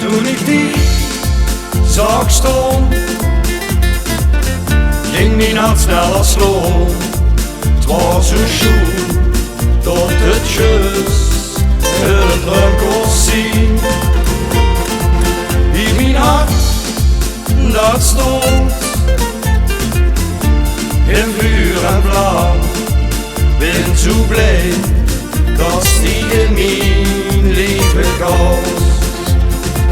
Toen ik die zag staan, ging mijn hart sneller slaan. Het was zo schoon dat het juist een druk kon zien. In mijn hart, dat stond in vuur en vlam. Ben zo blij dat die in mijn leven gaat.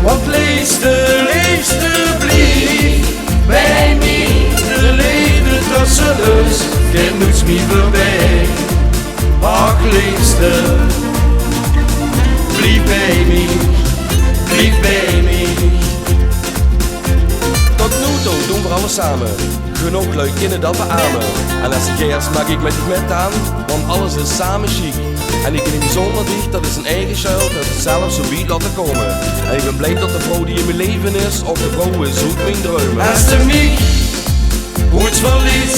Want liefste blief bij mij. De liefde tussen ons kent niets meer voorbij. Ach liefste, blief bij mij, blief bij mij. Tot nu toe doen we alles samen. Genoeg leuk kinderen dat beamen. En als ik eerst maak ik met je met aan, want alles is samen chic. En ik neem zonder dicht, dat is een eigen schuil, dat het zelf zo wie laten komen. En ik ben blij dat de vrouw die in mijn leven is, of de vrouw is zoekt mijn dromen. Als de mij goed verlies,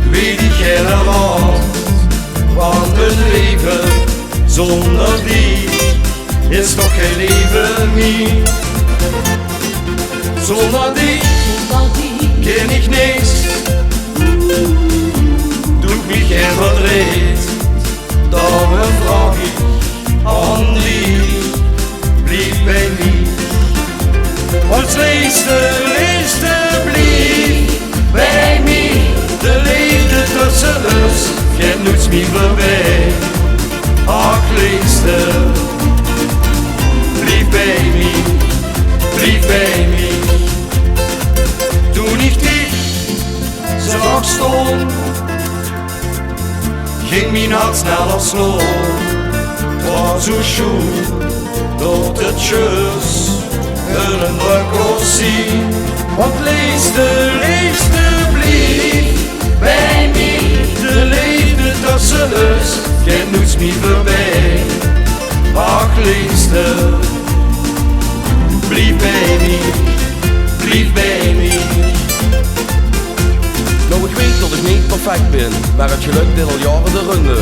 weet ik geen wat. Want een leven zonder die is toch geen leven meer. Zonder die ken ik niks. Doet me geen verdriet. Daarom vraag ik aan die, blijf bij mij. Want liefste blief bij mij. De liefde tussen ons kent niets meer voorbij. Ach liefste, blief bij mij, blief bij mij. Toen ik die zag staan, ging mijn hart sneller slaan. Het was zo schoon dat het juist een druk kon zien. Want liefste blief bij mij. De liefde tussen ons kent niets meer voorbij. Ach liefste, blief bij mij, blief bij mij. Nou ik weet dat ik niet perfect ben, maar het geluk dit al jaren de runde.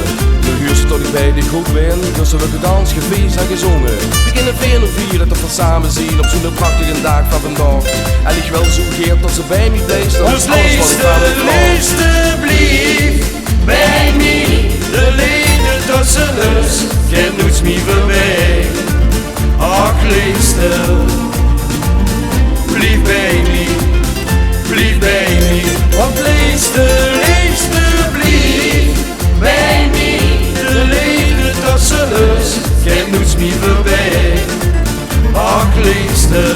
Nu huurst tot ik bij die goed ben, dus we gedans, gefeest en gezongen. We kunnen veel en vieren dat we samen zien op zo'n prachtige dag van vandaag. En ik wil zo geert dat ze bij mij blijft, dat is alles wat ik van het liefste blief bij mij. De liefde tussen ons kent niets meer voorbij. Ach liefste, blief bij mij, blief bij mij. Want liefste blief bij mij. De liefde tussen ons kent niets meer voorbij. Ach liefste.